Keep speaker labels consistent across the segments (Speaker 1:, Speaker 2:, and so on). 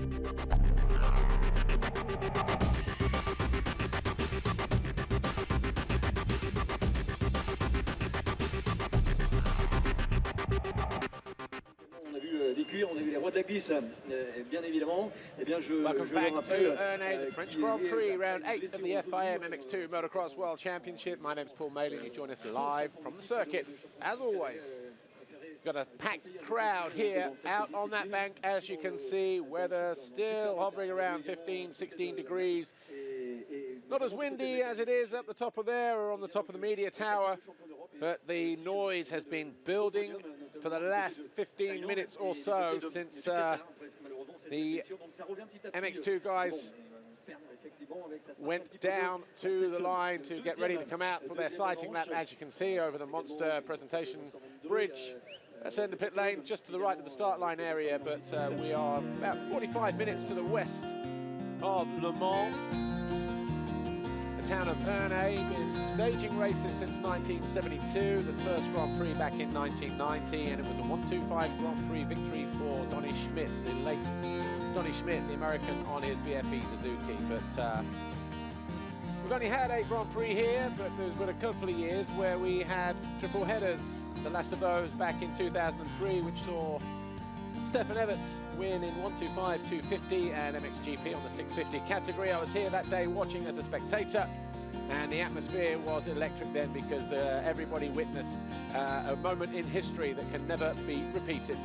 Speaker 1: On a vu les rois de la glisse, bien évidemment. Eh bien,
Speaker 2: Welcome back to Herlings, the French Grand Prix, round 8 of the FIM MX2 Motocross World Championship. My name's Paul Malin. You join us live from the circuit, as always. Got a packed crowd here out on that bank, as you can see. Weather still hovering around 15, 16 degrees. Not as windy as it is up the top of there or on the top of the media tower, but the noise has been building for the last 15 minutes or so since the MX2 guys went down to the line to get ready to come out for their sighting lap, as you can see, over the Monster presentation bridge. That's in the pit lane, just to the right of the start line area, but we are about 45 minutes to the west of Le Mans. The town of Herlings, been staging races since 1972, the first Grand Prix back in 1990, and it was a 125 Grand Prix victory for Donny Schmidt, the late Donny Schmidt, the American, on his BFE Suzuki. But we've only had a Grand Prix here, but there's been a couple of years where we had triple headers, the last of those back in 2003, which saw Stefan Everts win in 125, 250 and MXGP on the 650 category. I was here that day watching as a spectator, and the atmosphere was electric then, because everybody witnessed a moment in history that can never be repeated.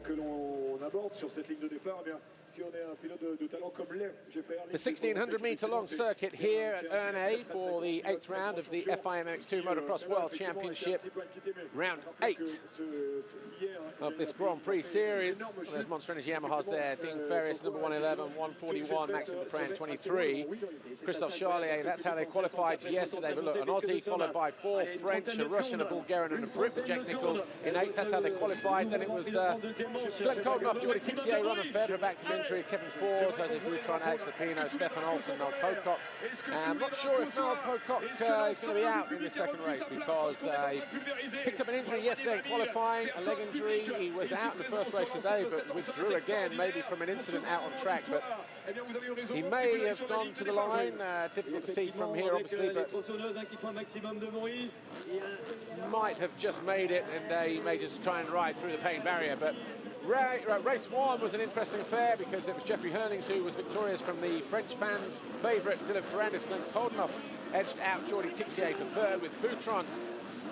Speaker 3: Que l'on aborde sur cette ligne de départ, eh bien, si on est un pilote de talent comme l'est Herlings.
Speaker 2: The 1600-metre long circuit here at Herlings for the 8th round of the FIM MX2 Motocross World Championship, round 8 of this Grand Prix series. Well, there's Monster Energy Yamahas there. Dean Ferris, number 111, 141, Maxime Dupran, 23. Christophe Charlier, that's how they qualified yesterday. But look, an Aussie followed by 4 French, a Russian, a Bulgarian, and a Brit with Jack Nichols in 8th. That's how they qualified. Then it was Glenn Coldenhoff, Jordi Tixier, Roman Federer back from injury, Kevin Fors, Jose Boutron, Alex Lupino, Stefan Olsen, Noel Pocock. I'm not sure if Noel Pocock is going to be out in this second race, because he picked up an injury yesterday in qualifying, a leg injury. He was out in the first race today, but withdrew again, maybe from an incident out on track. But he may have gone to the line. Difficult to see from here, obviously, but might have just made it, and he may just try and ride through the pain barrier. But race 1 was an interesting affair, because it was Jeffrey Herlings who was victorious from the French fans' favourite Dylan Ferrandis. Glenn Coldenhoff edged out Jordi Tixier for 3rd, with Boutron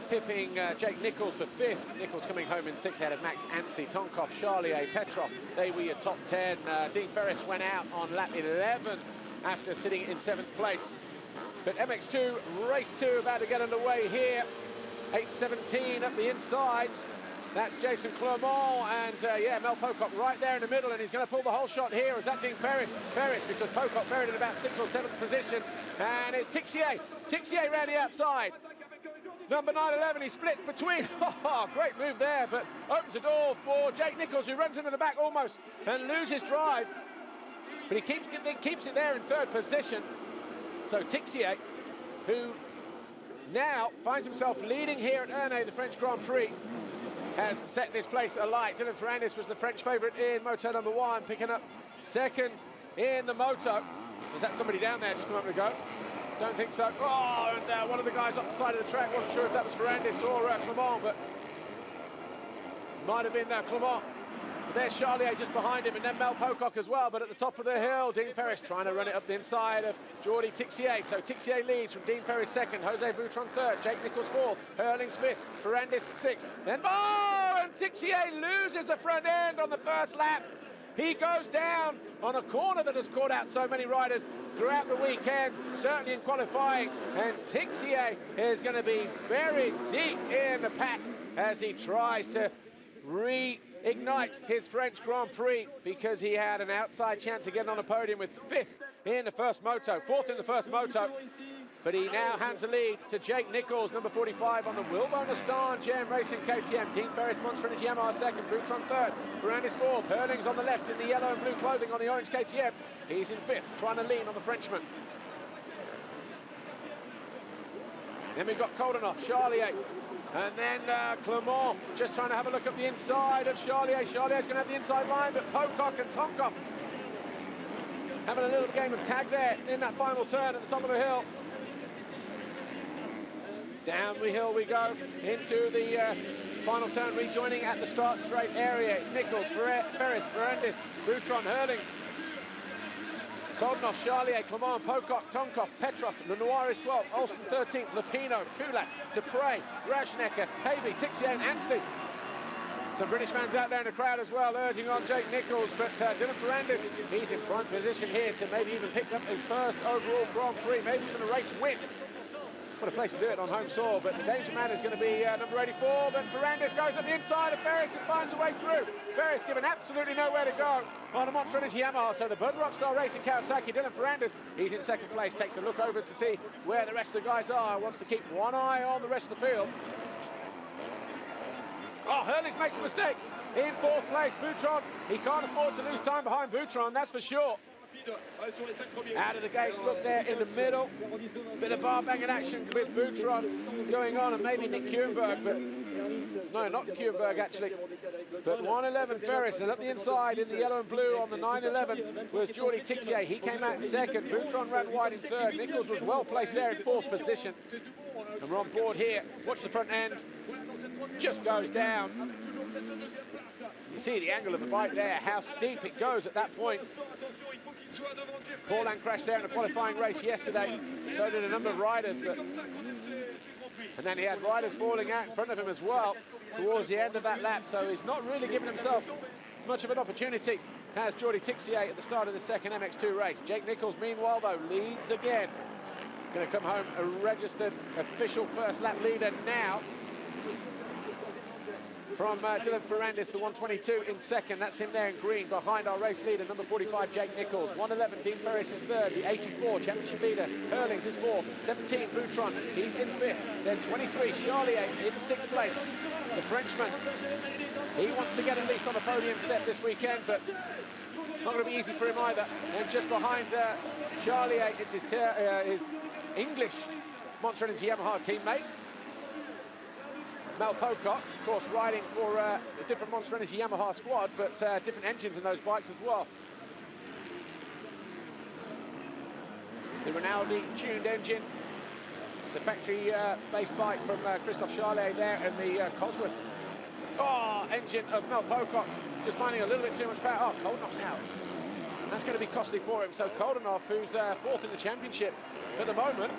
Speaker 2: pipping Jake Nichols for 5th. Nichols coming home in 6th, ahead of Max Anstey, Tonkov, Charlier, Petrov. They were your top 10. Dean Ferris went out on lap 11 after sitting in 7th place. But MX2 race 2 about to get underway here. 8:17 up the inside. That's Jason Clermont, and yeah, Mel Pocock right there in the middle, and he's going to pull the whole shot here. Is that Dean Ferris? Ferris, because Pocock buried in about 6th or 7th position, and it's Tixier. Tixier round the outside. Number 911, he splits between. Oh, great move there, but opens the door for Jake Nichols, who runs into the back almost and loses drive. But he keeps it there in 3rd position. So Tixier, who now finds himself leading here at Herlings, the French Grand Prix, has set this place alight. Dylan Ferrandis was the French favourite in Moto number 1, picking up 2nd in the Moto. Was that somebody down there just a moment ago? Don't think so. Oh, and one of the guys up the side of the track, wasn't sure if that was Ferrandis or Clermont, but might have been Clermont. There's Charlier just behind him, and then Mel Pocock as well. But at the top of the hill, Dean Ferris trying to run it up the inside of Jordi Tixier. So Tixier leads from Dean Ferris 2nd, Jose Boutron 3rd, Jake Nichols 4th, Herlings 5th, Ferrandis 6th. Then, oh, and Tixier loses the front end on the first lap. He goes down on a corner that has caught out so many riders throughout the weekend, certainly in qualifying. And Tixier is going to be buried deep in the pack as he tries to reignite his French Grand Prix, because he had an outside chance of getting on a podium with 5th in the first moto, 4th in the first moto. But he now hands the lead to Jake Nichols, number 45 on the Wilbon Astan GM Racing KTM. Dean Ferris, Monster Energy Yamaha second, Boutron third, Ferrandis fourth, Herlings on the left in the yellow and blue clothing on the orange KTM. He's in fifth, trying to lean on the Frenchman. Then we've got Koldenhoff, Charlier, and then Clement just trying to have a look at the inside of Charlier. Charlier's going to have the inside line, but Pocock and Tomkoff having a little game of tag there in that final turn at the top of the hill. Down the hill we go into the final turn, rejoining at the start straight area. It's Nichols, Ferris, Ferrandis, Boutron, Herlings, Koldenhoff, Charlier, Clement, Pocock, Tomkoff, Petrov, Lenoir is 12th, Olsen 13th, Lupino, Kulas, Dupre, Rauschnecker, Havey, Tixier and Anstey. Some British fans out there in the crowd as well, urging on Jake Nichols, but Dylan Ferrandis, he's in front position here to maybe even pick up his first overall Grand Prix, maybe even a race win. What a place to do it on home soil, but the danger man is going to be number 84, but Ferrandis goes up the inside of Ferris and finds a way through. Ferris given absolutely nowhere to go on a Monster Energy Yamaha, so the Bud Rockstar Racing Kawasaki, Dylan Ferrandis, he's in second place, takes a look over to see where the rest of the guys are, wants to keep one eye on the rest of the field. Oh, Herlings makes a mistake. In fourth place, Boutron. He can't afford to lose time behind Boutron, that's for sure. Out of the gate, look there in the middle. Bit of bar banging action with Boutron going on, and maybe Nick Kuenberg, but no, not Kuenberg actually. But 111 Ferris, and up the inside in the yellow and blue on the 911 was Jordi Tixier. He came out in second. Boutron ran wide in third. Nichols was well placed there in fourth position. And we're on board here. Watch the front end. Just goes down. You see the angle of the bike there, how steep it goes at that point. Paulin crashed there in a qualifying race yesterday. So did a number of riders. And then he had riders falling out in front of him as well towards the end of that lap. So he's not really giving himself much of an opportunity, has Jordi Tixier at the start of the second MX2 race. Jake Nichols, meanwhile, though, leads again. Going to come home a registered official first lap leader now from Dylan Ferrandis, the 122 in second. That's him there in green behind our race leader, number 45, Jake Nichols. 111, Dean Ferris is third. The 84, championship leader, Herlings is fourth. 17, Boutron, he's in fifth. Then 23, Charlier in sixth place. The Frenchman, he wants to get at least on the podium step this weekend, but not going to be easy for him either. And just behind Charlier, it's his English Monster Energy Yamaha teammate, Mel Pocock, of course, riding for a different Monster Energy Yamaha squad, but different engines in those bikes as well. The Rinaldi tuned engine, the factory-based bike from Christophe Charlier there, and the Cosworth engine of Mel Pocock, just finding a little bit too much power. Oh, Koldenhoff's out. That's going to be costly for him. So Koldenhoff, who's fourth in the championship at the moment,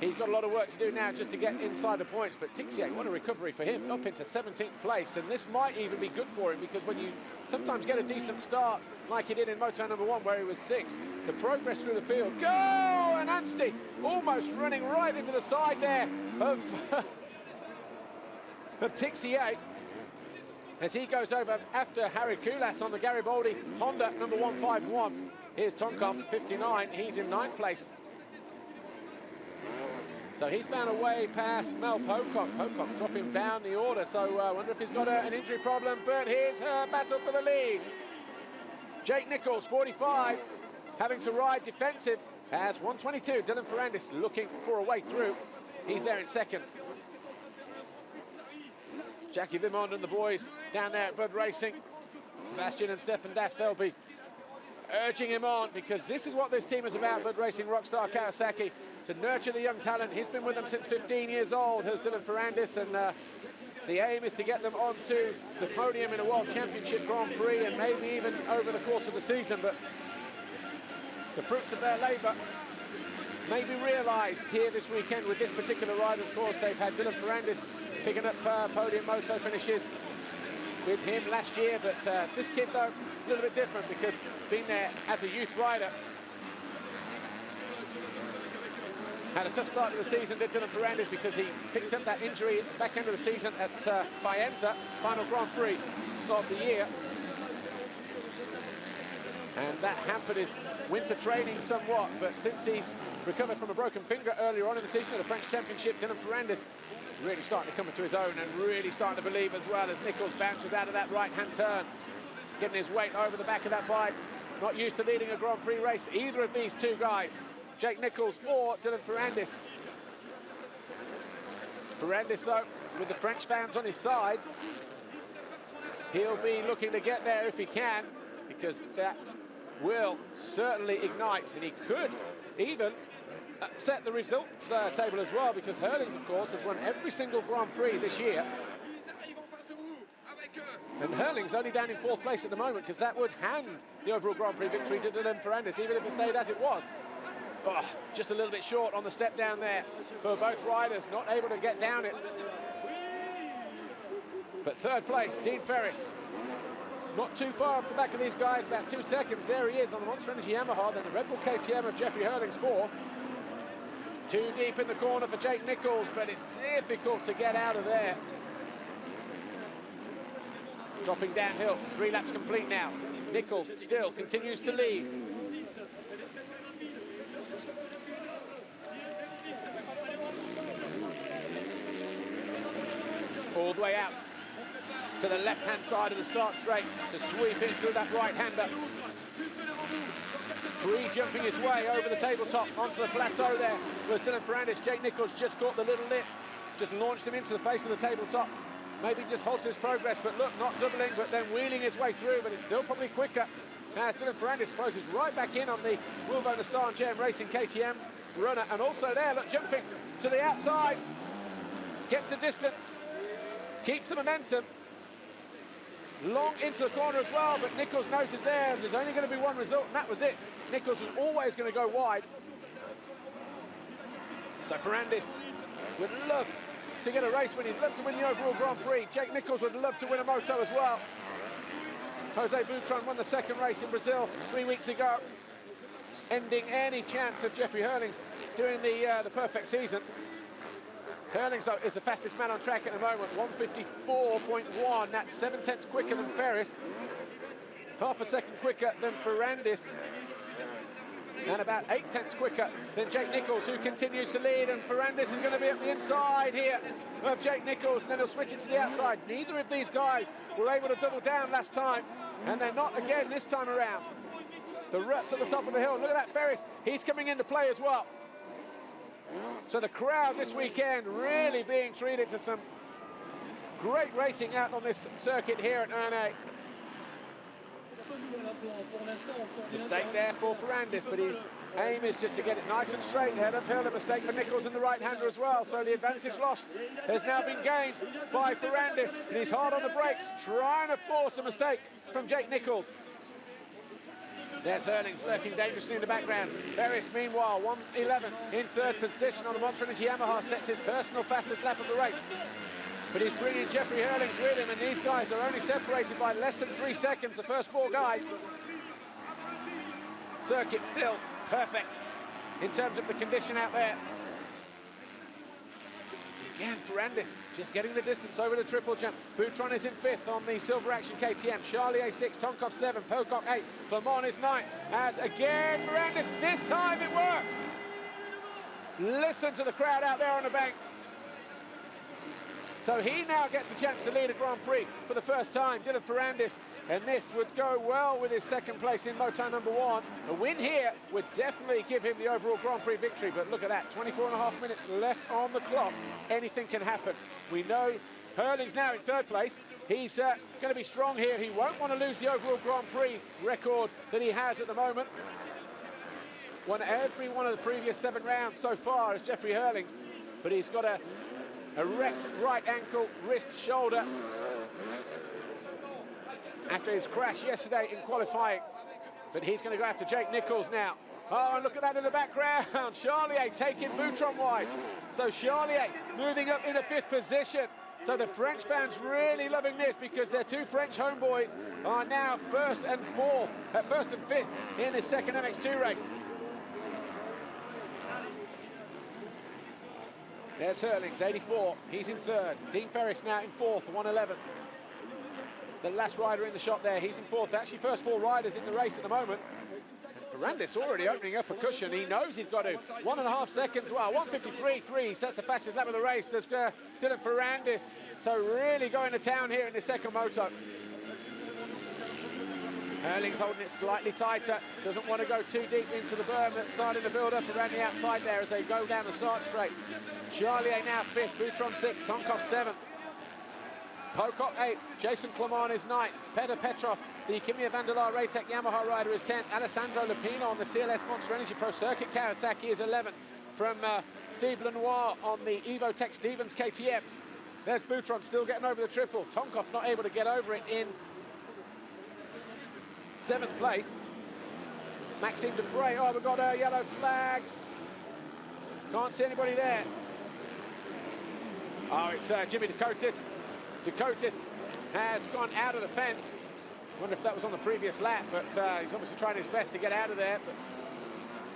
Speaker 2: he's got a lot of work to do now just to get inside the points. But Tixier, what a recovery for him, up into 17th place. And this might even be good for him, because when you sometimes get a decent start, like he did in Moto number 1, where he was 6th, the progress through the field. Go! And Anstey almost running right into the side there of, of Tixier, as he goes over after Harry Kulas on the Garibaldi Honda number 151. Here's Tomkoff at 59. He's in 9th place. So he's found a way past Mel Pocock. Pocock dropping down the order, so I wonder if he's got an injury problem, but here's her battle for the lead. Jake Nichols, 45, having to ride defensive as 122. Dylan Ferrandis looking for a way through. He's there in second. Jackie Vimond and the boys down there at Bud Racing, Sebastian and Stefan Das, they'll be urging him on, because this is what this team is about, Bud Racing Rockstar Kawasaki, to nurture the young talent. He's been with them since 15 years old, has Dylan Ferrandis, and the aim is to get them onto the podium in a World Championship Grand Prix, and maybe even over the course of the season. But the fruits of their labour may be realised here this weekend with this particular ride. Of course, they've had Dylan Ferrandis picking up podium moto finishes with him last year, but this kid, though, a little bit different, because being there as a youth rider. Had a tough start to the season, did Dylan Ferrandis, because he picked up that injury at the back end of the season at Faenza, final Grand Prix of the year. and that hampered his winter training somewhat. But since he's recovered from a broken finger earlier on in the season at the French Championship, Dylan Ferrandis really starting to come into his own and really starting to believe as well, as Nichols bounces out of that right-hand turn, getting his weight over the back of that bike. Not used to leading a Grand Prix race, either of these two guys, Jake Nichols or Dylan Ferrandis. Ferrandis, though, with the French fans on his side, he'll be looking to get there if he can, because that will certainly ignite, and he could even upset the results table as well, because Herlings, of course, has won every single Grand Prix this year. And Herlings only down in 4th place at the moment, because that would hand the overall Grand Prix victory to Dylan Ferrandis, even if it stayed as it was. Oh, just a little bit short on the step down there for both riders, not able to get down it. But 3rd place, Dean Ferris. Not too far off the back of these guys, about 2 seconds. There he is on the Monster Energy Yamaha, then the Red Bull KTM of Jeffrey Herlings 4th. Too deep in the corner for Jake Nichols, but it's difficult to get out of there. Dropping downhill, 3 laps complete now. Nichols still continues to lead. All the way out to the left-hand side of the start straight to sweep in through that right-hander. Pre-jumping his way over the tabletop onto the plateau there was Dylan Ferrandis. Jake Nichols just caught the little lip, just launched him into the face of the tabletop. Maybe just halts his progress, but look, not doubling, but then wheeling his way through, but it's still probably quicker as Dylan Ferrandis closes right back in on the Wilbur Star and JM Racing KTM runner. And also there, look, jumping to the outside, gets the distance, keeps the momentum. Long into the corner as well, but Nichols knows is there. There's only going to be one result, and that was it. Nichols was always going to go wide. So Ferrandis would love to get a race win. He'd love to win the overall Grand Prix. Jake Nichols would love to win a moto as well. Jose Butron won the 2nd race in Brazil 3 weeks ago, ending any chance of Jeffrey Herlings doing the perfect season. Herlings is the fastest man on track at the moment, 154.1. That's 7/10 quicker than Ferris, half a second quicker than Ferrandis, and about 8/10 quicker than Jake Nichols, who continues to lead. And Ferrandis is going to be at the inside here of Jake Nichols, and then he'll switch it to the outside. Neither of these guys were able to double down last time, and they're not again this time around. The ruts at the top of the hill. Look at that Ferris. He's coming into play as well. So the crowd this weekend really being treated to some great racing out on this circuit here at Ernée. Mistake there for Ferrandis, but his aim is just to get it nice and straight head uphill. A mistake for Nichols and the right-hander as well. So the advantage lost has now been gained by Ferrandis, and he's hard on the brakes, trying to force a mistake from Jake Nichols. There's Herlings lurking dangerously in the background. Ferris, meanwhile, 1:11 in 3rd position on the Monster Energy Yamaha, sets his personal fastest lap of the race. But he's bringing Jeffrey Herlings with him, and these guys are only separated by less than 3 seconds, the first 4 guys. Circuit still perfect in terms of the condition out there. Again, Ferrandis just getting the distance over the triple jump. Butron is in 5th on the Silver Action KTM. Charlier 6, Tonkov 7, Pocock 8, Clermont is 9. As again, Ferrandis, this time it works. Listen to the crowd out there on the bank. So he now gets a chance to lead a Grand Prix for the first time, Dylan Ferrandis, and this would go well with his 2nd place in moto number 1. A win here would definitely give him the overall Grand Prix victory, but look at that, 24.5 minutes left on the clock. Anything can happen. We know Herlings now in 3rd place. He's going to be strong here. He won't want to lose the overall Grand Prix record that he has at the moment. Won every one of the previous 7 rounds so far as Jeffrey Herlings, but he's got a wrecked right ankle, wrist, shoulder after his crash yesterday in qualifying. But he's going to go after Jake Nichols now. Oh, and look at that in the background. Charlier taking Butron wide. So Charlier moving up into 5th position. So the French fans really loving this, because their 2 French homeboys are now 1st and 5th in the 2nd MX2 race. There's Herlings, 84. He's in 3rd. Dean Ferris now in 4th, 1:11. the last rider in the shot there. He's in fourth. Actually, first four riders in the race at the moment. And Ferrandis already opening up a cushion. He knows he's got to. 1.5 seconds. Well, 1:53.3 sets the fastest lap of the race. Does Dylan Ferrandis. So really going to town here in the second moto. Herlings holding it slightly tighter. Doesn't want to go too deep into the berm that's starting to build up around the outside there as they go down the start straight. Charlier now 5th, Boutron 6th, Tonkov 7th. Pocock 8th, Jason Clement is 9th, Petr Petrov, the Kimia Vandelar Raytech Yamaha rider is 10th, Alessandro Lupino on the CLS Monster Energy Pro Circuit Kawasaki is 11th, from Steve Lenoir on the Evotech Stevens KTM. There's Boutron still getting over the triple, Tonkov not able to get over it in 7th place. Maxime Dupre, oh, we've got yellow flags. Can't see anybody there. Oh, it's Jimmy Decotis. Decotis has gone out of the fence. Wonder if that was on the previous lap, but he's obviously trying his best to get out of there. But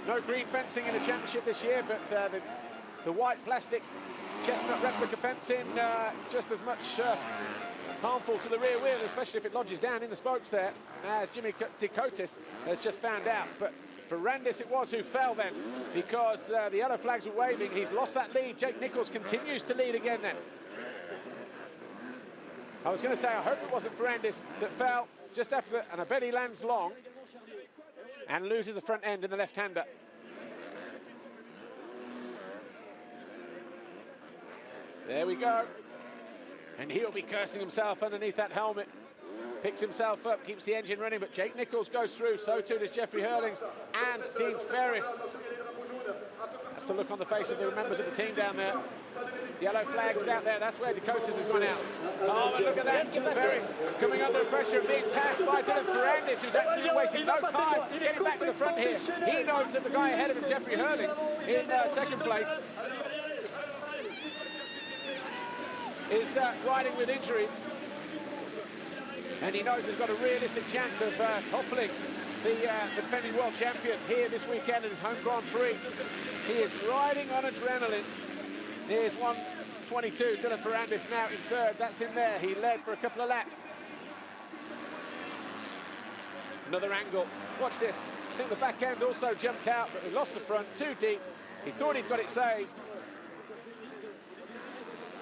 Speaker 2: no green fencing in the championship this year, but the white plastic chestnut replica fencing just as much harmful to the rear wheel, especially if it lodges down in the spokes there, as Jimmy Decotis has just found out. But Ferrandis it was who fell then, because the yellow flags were waving. He's lost that lead. Jake Nichols continues to lead again then. I was going to say, I hope it wasn't Ferrandis that fell just after and I bet he lands long and loses the front end in the left-hander. There we go. And he'll be cursing himself underneath that helmet. Picks himself up, keeps the engine running, but Jake Nichols goes through, so too does Jeffrey Herlings and Dean Ferris. That's the look on the face of the members of the team down there. The yellow flags out there, that's where Decotis has gone out. Oh, and look at that, Ferris coming under pressure and being passed by Dylan Ferrandis, who's actually wasting no time getting back to the front here. He knows that the guy ahead of him, Jeffrey Herlings, in second place, is riding with injuries. And he knows he's got a realistic chance of toppling the defending world champion here this weekend at his home Grand Prix. He is riding on adrenaline. Here's 1:22, Dylan Ferrandis now in third. That's in there. He led for a couple of laps. Another angle. Watch this. I think the back end also jumped out, but he lost the front too deep. He thought he'd got it saved.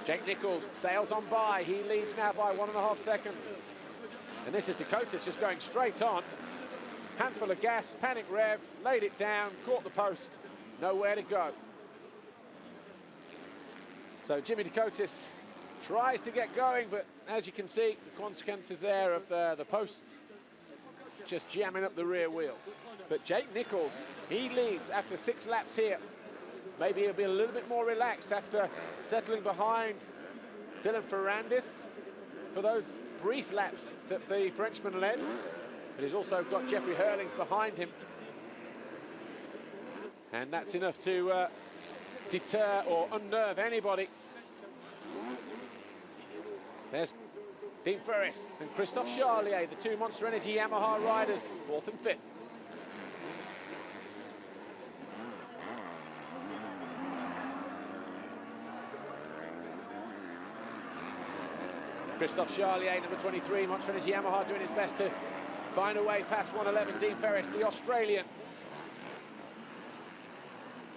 Speaker 2: Jake Nichols sails on by. He leads now by 1.5 seconds. And this is Decotis just going straight on. Handful of gas, panic rev, laid it down, caught the post. Nowhere to go. So Jimmy Decotis tries to get going, but as you can see, the consequences there of the posts just jamming up the rear wheel. But Jake Nichols, he leads after 6 laps here. Maybe he'll be a little bit more relaxed after settling behind Dylan Ferrandis for those brief laps that the Frenchman led. But he's also got Jeffrey Herlings behind him. And that's enough to deter or unnerve anybody. There's Dean Ferris and Christophe Charlier, the two Monster Energy Yamaha riders, 4th and 5th. Christophe Charlier, number 23, Monster Energy Yamaha, doing his best to find a way past 111. Dean Ferris, the Australian.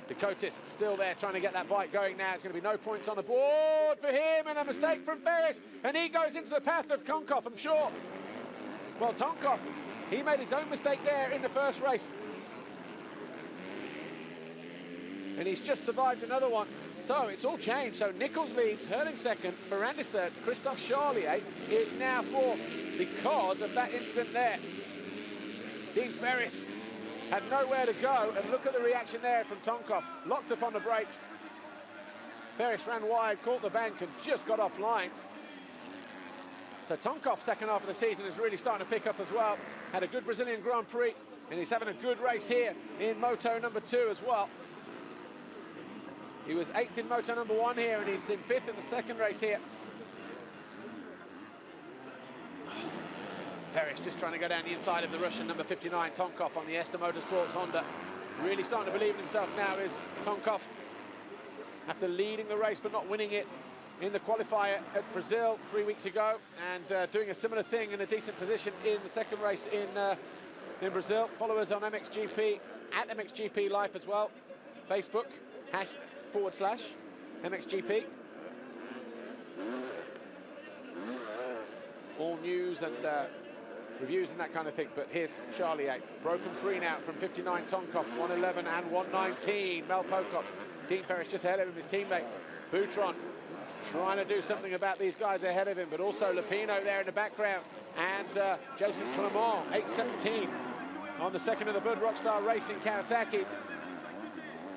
Speaker 2: Decotis still there trying to get that bike going now. It's going to be no points on the board for him, and a mistake from Ferris, and he goes into the path of Tonkov, I'm sure. Well, Tonkov, he made his own mistake there in the first race. And he's just survived another one. So it's all changed. So Nichols leads, Herlings second, Ferrandis third, Christophe Charlier is now fourth because of that incident there. Dean Ferris had nowhere to go, and look at the reaction there from Tonkov. Locked up on the brakes. Ferris ran wide, caught the bank, and just got offline. So Tonkov's second half of the season is really starting to pick up as well. Had a good Brazilian Grand Prix, and he's having a good race here in Moto number 2 as well. He was 8th in Moto number 1 here, and he's in 5th in the second race here. Ferris just trying to go down the inside of the Russian number 59, Tonkov, on the Ester Motorsports Honda. Really starting to believe in himself now is Tonkov. After leading the race but not winning it in the qualifier at Brazil 3 weeks ago, and doing a similar thing in a decent position in the second race in Brazil. Follow us on MXGP, at MXGP Live as well. Facebook, /MXGP. All news and reviews and that kind of thing. But here's Charlie 8. Broken free now from 59 Tonkov, 111 and 119. Mel Pocock. Dean Ferris just ahead of him, his teammate. Boutron trying to do something about these guys ahead of him, but also Lupino there in the background. And Jason Clement, 8:17 on the second of the Bud Rockstar Racing Kawasaki's.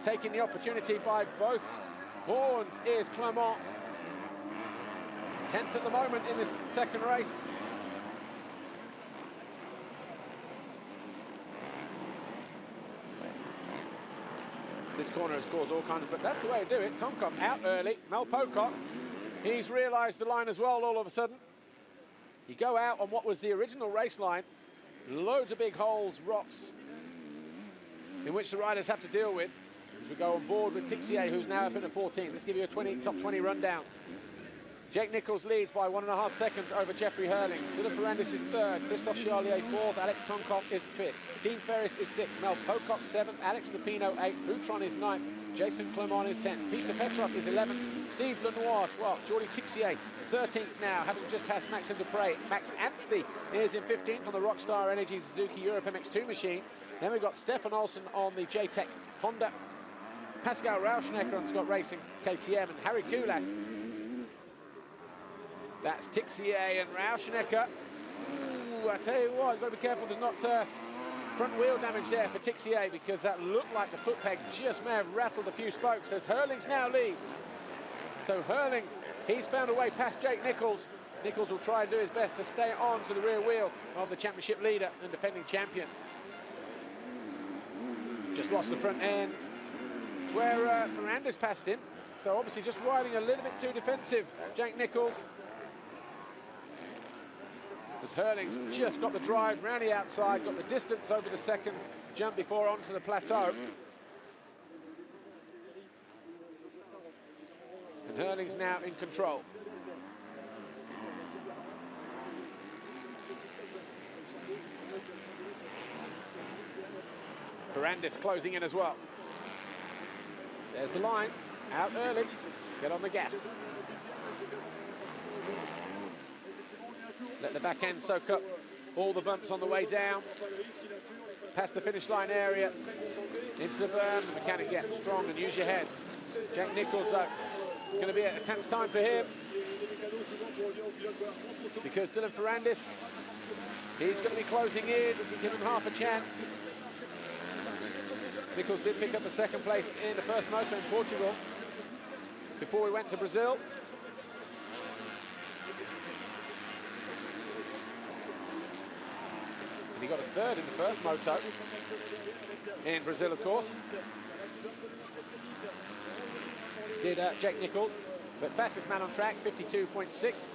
Speaker 2: Taking the opportunity by both horns is Clement. 10th at the moment in this second race. This corner has caused all kinds of, but that's the way to do it. Tonkov out early. Mel Pocock, he's realised the line as well all of a sudden. You go out on what was the original race line. Loads of big holes, rocks, in which the riders have to deal with. As we go on board with Tixier, who's now up in the 14th. Let's give you a top 20 rundown. Jake Nichols leads by 1.5 seconds over Jeffrey Herlings. Dylan Ferrandis is third. Christophe Charlier fourth. Alex Tonkov is fifth. Dean Ferris is sixth. Mel Pocock seventh. Alex Lupino eighth. Boutron is ninth. Jason Clement is 10th. Peter Petrov is 11th. Steve Lenoir 12th. Jordi Tixier 13th now, having just passed Maxime Dupre. Max Anstey is in 15th on the Rockstar Energy Suzuki Europe MX2 machine. Then we've got Stefan Olsen on the JTEC Honda. Pascal Rauschnecker on Scott Racing KTM, and Harry Koulas. That's Tixier and Rauschnecker. Ooh, I tell you what, you've got to be careful there's not front wheel damage there for Tixier, because that looked like the foot peg just may have rattled a few spokes, as Herlings now leads. So Herlings, he's found a way past Jake Nichols. Nichols will try and do his best to stay on to the rear wheel of the championship leader and defending champion. Just lost the front end. It's where Ferrandis passed him. So obviously just riding a little bit too defensive, Jake Nichols. As Herlings just got the drive round the outside, got the distance over the second jump before onto the plateau. And Herlings now in control. Ferrandis closing in as well. There's the line, out early, get on the gas. Let the back end soak up all the bumps on the way down. Past the finish line area, into the berm. The mechanic get strong and use your head. Jake Nichols, going to be a tense time for him, because Dylan Ferrandis, he's going to be closing in, give him half a chance. Nichols did pick up a second place in the first moto in Portugal before we went to Brazil. And he got a third in the first moto in Brazil, of course. Did Jake Nichols, but fastest man on track, 52.6,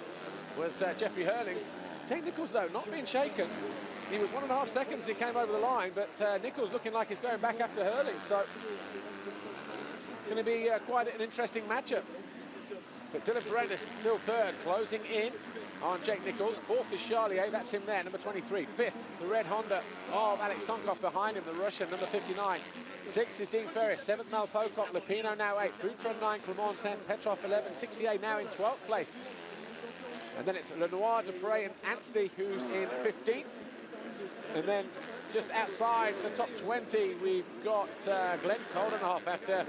Speaker 2: was Jeffrey Herlings. Jake Nichols, though, not being shaken. He was 1.5 seconds as he came over the line, but Nichols looking like he's going back after Herlings, so going to be quite an interesting matchup. But Dylan Ferrandis still third, closing in on Jake Nichols. Fourth is Charlier, that's him there, number 23. Fifth, the red Honda of Alex Tonkov behind him, the Russian, number 59. Sixth is Dean Ferris. Seventh, Mel Pocock. Lupino now 8. Boutron 9. Clement 10. Petrov 11. Tixier now in 12th place. And then it's Lenoir, Dupre and Anstey who's in 15th. And then just outside the top 20, we've got Glenn Coldenhoff after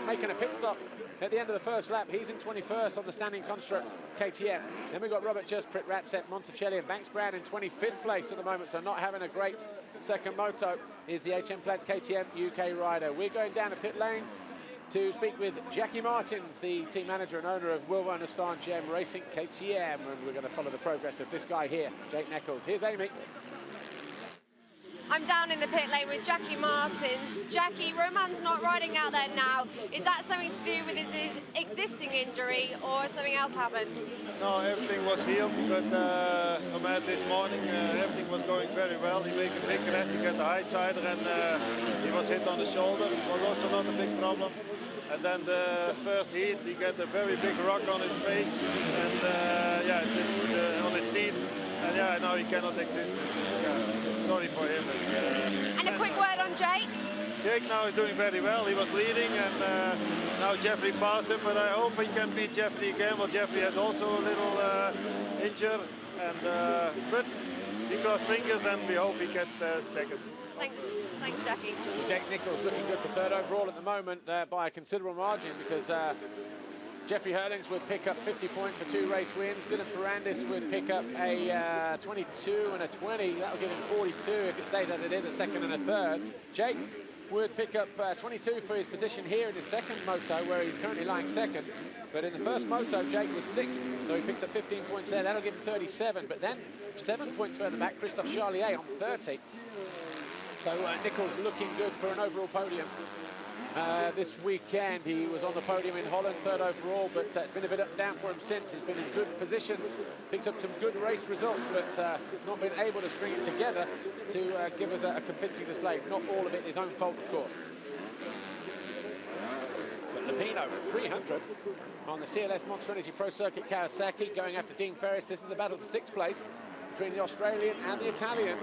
Speaker 2: making a pit stop at the end of the first lap. He's in 21st on the standing construct KTM. Then we've got Robert Just, Prit Ratset, Monticelli and Banks Brown in 25th place at the moment, so not having a great second moto is the HM Plant KTM UK rider. We're going down the pit lane to speak with Jackie Martins, the team manager and owner of Wilvo and Aston GM Racing KTM, and we're going to follow the progress of this guy here, Jake Nichols. Here's Amy.
Speaker 4: I'm down in the pit lane with Jackie Martins. Jackie, Roman's not riding out there now. Is that something to do with his existing injury, or something else happened?
Speaker 5: No, everything was healed, but Roman this morning, everything was going very well. He made a big crash, he got the high sider, and he was hit on the shoulder. It was also not a big problem. And then the first heat, he got a very big rock on his face, and yeah, just on his teeth. And yeah, now he cannot exist. Yeah, sorry for him.
Speaker 4: And a quick word on Jake.
Speaker 5: Jake now is doing very well. He was leading, and now Jeffrey passed him. But I hope he can beat Jeffrey again. Well, Jeffrey has also a little injured, and but we cross fingers, and we hope he gets second.
Speaker 4: Thanks, Jackie.
Speaker 2: Jake Nichols looking good for third overall at the moment by a considerable margin, because Jeffrey Herlings would pick up 50 points for 2 race wins. Dylan Ferrandis would pick up a 22 and a 20. That'll give him 42 if it stays as it is, a second and a third. Jake would pick up 22 for his position here in his second moto, where he's currently lying second. But in the first moto, Jake was 6th, so he picks up 15 points there. That'll give him 37. But then 7 points further back, Christophe Charlier on 30. So Nichols looking good for an overall podium. This weekend he was on the podium in Holland, third overall, but it's been a bit up and down for him since. He's been in good positions, picked up some good race results, but not been able to string it together to give us a convincing display. Not all of it his own fault, of course. But Lupino, 300 on the CLS Monster Energy Pro Circuit Kawasaki, going after Dean Ferris. This is the battle for 6th place between the Australian and the Italian.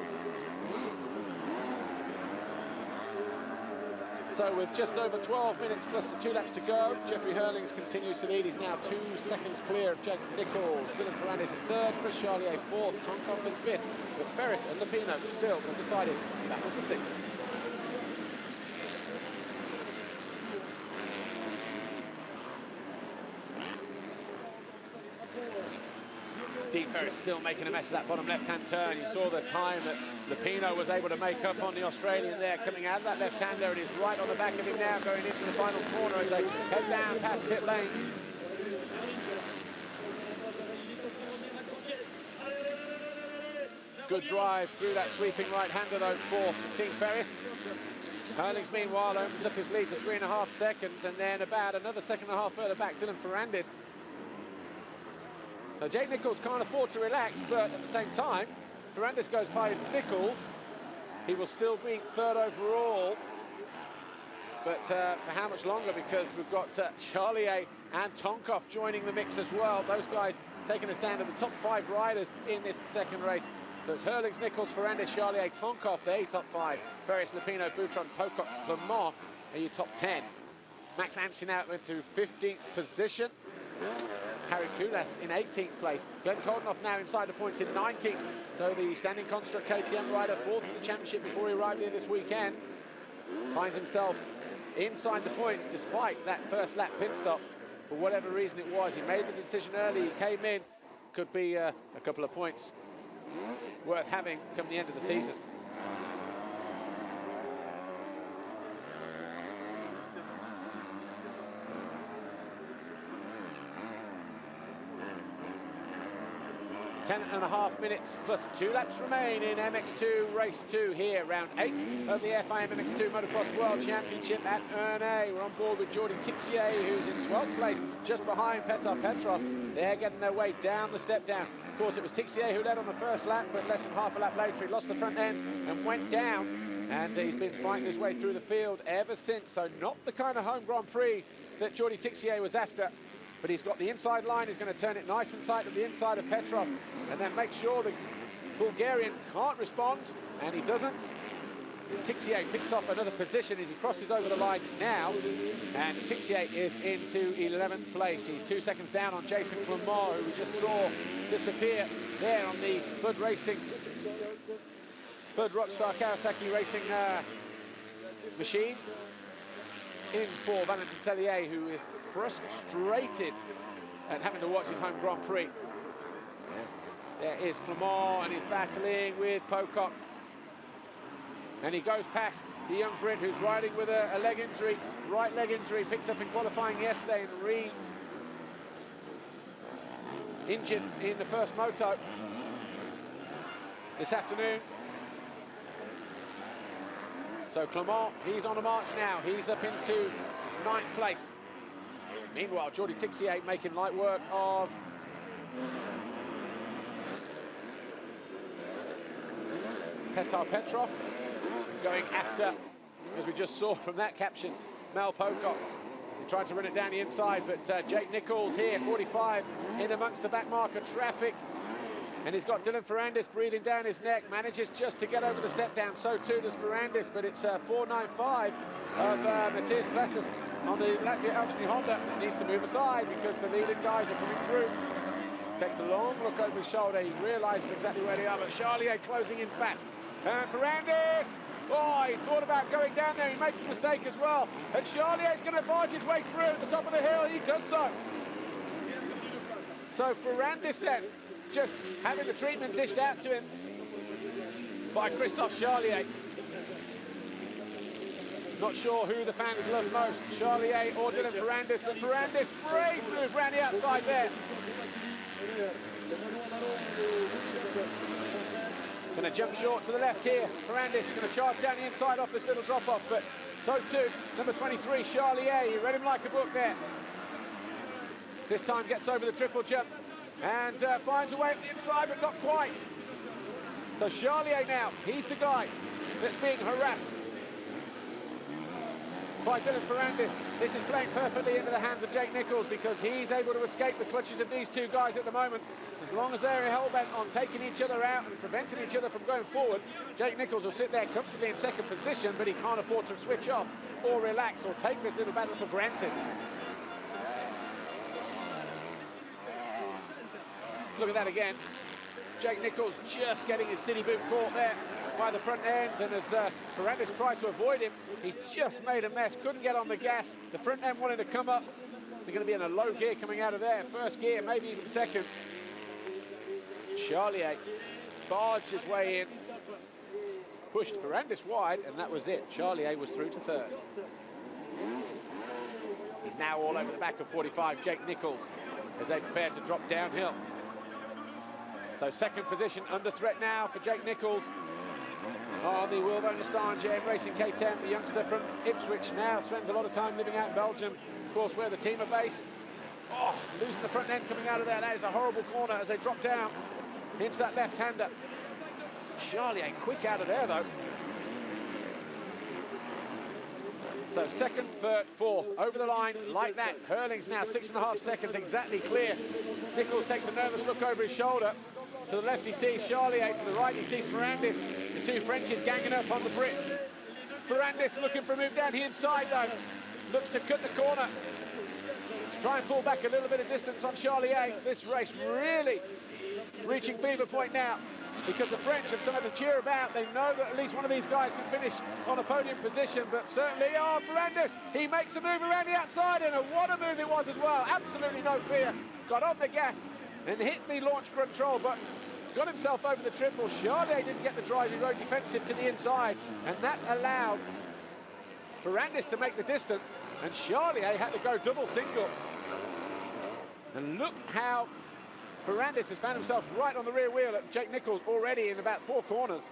Speaker 2: So with just over 12 minutes plus 2 laps to go, Jeffrey Herlings continues to lead. He's now 2 seconds clear of Jake Nichols. Dylan Ferrandis is 3rd, Chris Charlier 4th, Tonkov is 5th. But Ferris and Lupino still undecided. Battle for 6th. Dean Ferris still making a mess of that bottom left-hand turn. You saw the time that Lupino was able to make up on the Australian there, coming out of that left-hand. There it is, right on the back of him now, going into the final corner as they head down past pit lane. Good drive through that sweeping right-hander, though, for Dean Ferris. Herlings, meanwhile, opens up his lead to 3.5 seconds, and then about another 1.5 seconds further back, Dylan Ferrandis. So Jake Nichols can't afford to relax, but at the same time, Ferrandis goes by Nichols. He will still be 3rd overall. But for how much longer? Because we've got Charlier and Tonkov joining the mix as well. Those guys taking us down to the top 5 riders in this second race. So it's Herlings, Nichols, Ferrandis, Charlier, Tonkov, they're top 5. Ferris, Lupino, Boutron, Pocock, Clement are your top 10. Max Ansin out into 15th position. Harry Koulas in 18th place. Glenn Koldenoff now inside the points in 19th. So the standing construct KTM rider, 4th in the championship before he arrived here this weekend, finds himself inside the points despite that first lap pit stop. For whatever reason it was, he made the decision early, he came in. Could be a couple of points worth having come the end of the season. Ten and a half minutes plus 2 laps remain in MX2 race 2 here, round 8 of the FIM MX2 Motocross World Championship at Ernée. We're on board with Jordi Tixier, who's in 12th place, just behind Petar Petrov. They're getting their way down the step down. Of course, it was Tixier who led on the first lap, but less than half a lap later, he lost the front end and went down. And he's been fighting his way through the field ever since. So not the kind of home Grand Prix that Jordi Tixier was after. But he's got the inside line, he's going to turn it nice and tight to the inside of Petrov and then make sure the Bulgarian can't respond, and he doesn't. Tixier picks off another position as he crosses over the line now, and Tixier is into 11th place. He's 2 seconds down on Jason Clement, who we just saw disappear there on the Bud Rockstar Kawasaki Racing machine. In for Valentin Tellier, who is frustrated at having to watch his home Grand Prix. There is Clement, and he's battling with Pocock. And he goes past the young Brit, who's riding with a leg injury, right leg injury, picked up in qualifying yesterday and re-injured in the first moto this afternoon. So Clement, he's on a march now. He's up into 9th place. Meanwhile, Jordi Tixier making light work of Petar Petrov, going after, as we just saw from that caption, Mel Pocock. tried to run it down the inside, but Jake Nichols here, 45, in amongst the back marker traffic. And he's got Dylan Ferrandis breathing down his neck, manages just to get over the step down. So too does Ferrandis, but it's 4.95 of Matthias Plessis on the Latvia Elchini Honda that needs to move aside because the leading guys are coming through. Takes a long look over his shoulder. He realises exactly where they are, but Charlier closing in fast. And Ferrandis, oh, he thought about going down there. He makes a mistake as well. And Charlier's going to barge his way through at the top of the hill. He does so. So Ferrandis then, just having the treatment dished out to him by Christophe Charlier. Not sure who the fans love most, Charlier or Dylan Ferrandis, but Ferrandis, brave move round the outside there. Going to jump short to the left here. Ferrandis going to charge down the inside off this little drop-off, but so too, number 23, Charlier. He read him like a book there. This time gets over the triple jump and finds a way up the inside, but not quite. So Charlier now, he's the guy that's being harassed by Dylan Ferrandis. This is playing perfectly into the hands of Jake Nichols because he's able to escape the clutches of these two guys at the moment. As long as they're hell-bent on taking each other out and preventing each other from going forward, Jake Nichols will sit there comfortably in second position, but he can't afford to switch off or relax or take this little battle for granted. Look at that again. Jake Nichols just getting his city boot caught there by the front end, and as Ferrandis tried to avoid him, he just made a mess, couldn't get on the gas. The front end wanted to come up. They're going to be in a low gear coming out of there. First gear, maybe even second. Charlier barged his way in, pushed Ferrandis wide, and that was it. Charlier was through to third. He's now all over the back of 45, Jake Nichols, as they prepare to drop downhill. So second position under threat now for Jake Nichols on the Wilbonestein JM Racing K10. The youngster from Ipswich now spends a lot of time living out in Belgium, of course, where the team are based. Oh, losing the front end coming out of there. That is a horrible corner as they drop down into that left-hander. Charlier quick out of there, though. So second, third, fourth, over the line like that. Herlings now 6.5 seconds, exactly clear. Nichols takes a nervous look over his shoulder. To the left he sees Charlier, to the right he sees Ferrandis. The two Frenchies ganging up on the Brit. Ferrandis looking for a move down the inside though. Looks to cut the corner. Try and pull back a little bit of distance on Charlier. This race really reaching fever point now because the French have something to cheer about. They know that at least one of these guys can finish on a podium position, but certainly, oh, Ferrandis, he makes a move around the outside, and what a move it was as well. Absolutely no fear. Got on the gas and hit the launch control button. Got himself over the triple. Charlier didn't get the drive. He rode defensive to the inside, and that allowed Ferrandis to make the distance, and Charlier had to go double single. And look how Ferrandis has found himself right on the rear wheel of Jake Nichols already in about 4 corners.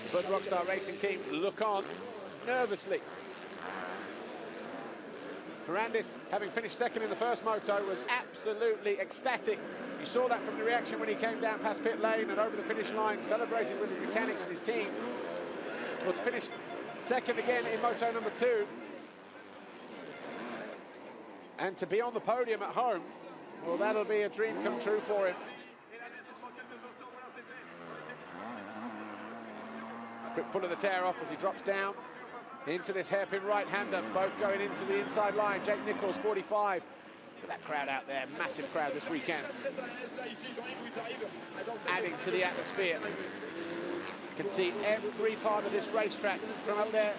Speaker 2: The Bud Rockstar Racing team look on nervously. Ferrandis, having finished second in the first moto, was absolutely ecstatic. You saw that from the reaction when he came down past pit lane and over the finish line, celebrated with his mechanics and his team. Well, to finish second again in moto number 2, and to be on the podium at home, well, that'll be a dream come true for him. Quick pull of the tear off as he drops down into this hairpin right-hander, both going into the inside line. Jake Nichols, 45. Look at that crowd out there, massive crowd this weekend. Adding to the atmosphere. You can see every part of this racetrack from up there.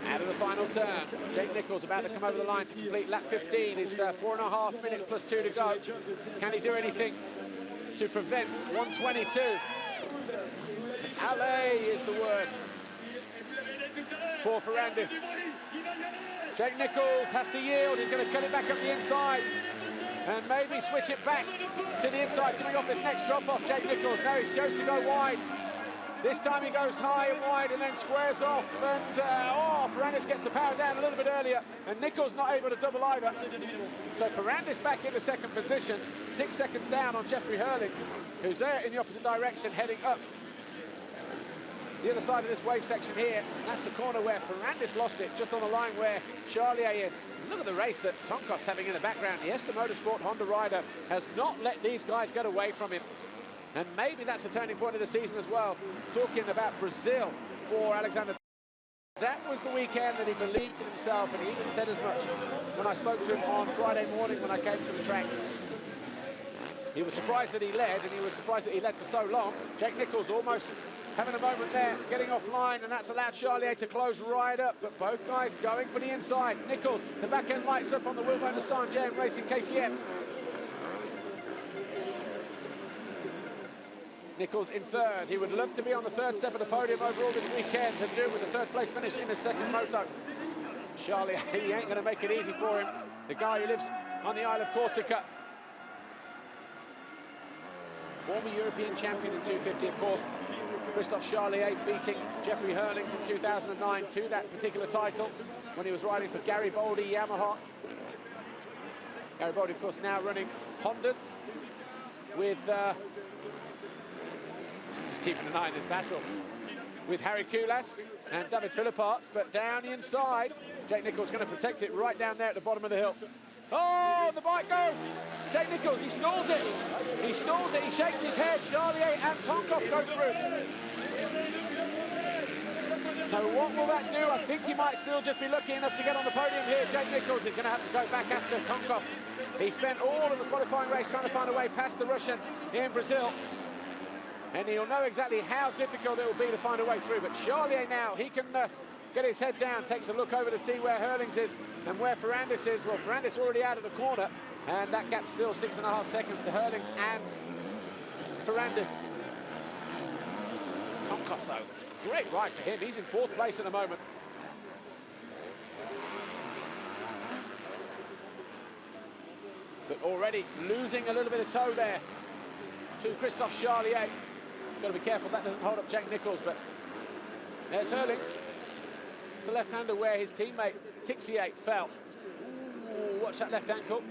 Speaker 2: Out of the final turn, Jake Nichols about to come over the line to complete lap 15. It's 4.5 minutes plus 2 to go. Can he do anything to prevent 122? Allez is the word for Ferrandis. Jake Nichols has to yield. He's going to cut it back up the inside and maybe switch it back to the inside coming off this next drop-off. Jake Nichols, now he's chose to go wide. This time he goes high and wide and then squares off, and Ferrandis gets the power down a little bit earlier, and Nichols not able to double either. So Ferrandis back into second position, 6 seconds down on Jeffrey Herlings, who's there in the opposite direction heading up the other side of this wave section here. That's the corner where Ferrandis lost it, just on the line where Charlier is. Look at the race that Tonkoff's having in the background. The Ester Motorsport Honda rider has not let these guys get away from him. And maybe that's a turning point of the season as well. Talking about Brazil for Alexander. That was the weekend that he believed in himself, and he even said as much when I spoke to him on Friday morning when I came to the track. He was surprised that he led, and he was surprised that he led for so long. Jake Nichols almost having a moment there, getting offline, and that's allowed Charlier to close right up, but both guys going for the inside. Nichols, the back end lights up on the Will Star JM Racing KTM. Nichols in third. He would love to be on the third step of the podium overall this weekend to do with the third place finish in his second moto. Charlier, he ain't going to make it easy for him. The guy who lives on the Isle of Corsica. Former European champion in 250, of course. Christophe Charlier beating Jeffrey Herlings in 2009 to that particular title when he was riding for Gary Boldy Yamaha. Gary Boldy, of course, now running Hondas with... just keeping an eye on this battle with Harry Koulas and David Philipparts, but down the inside, Jake Nichols going to protect it right down there at the bottom of the hill. Oh, the bike goes! Jake Nichols, he stalls it. He stalls it, he shakes his head. Charlier and Tonkoff go through. So what will that do? I think he might still just be lucky enough to get on the podium here. Jake Nichols is going to have to go back after Tonkoff. He spent all of the qualifying race trying to find a way past the Russian in Brazil. And he'll know exactly how difficult it will be to find a way through. But Charlier now, he can get his head down, takes a look over to see where Herlings is and where Ferrandis is. Well, Ferrandis already out of the corner, and that gap's still 6.5 seconds to Herlings and Ferrandis. Tonkoff, though, great ride for him. He's in fourth place at the moment. But already losing a little bit of toe there to Christophe Charlier. Got to be careful that doesn't hold up Jake Nichols, but there's Herlings. It's a left-hander where his teammate Tixier fell. Ooh, watch that left ankle.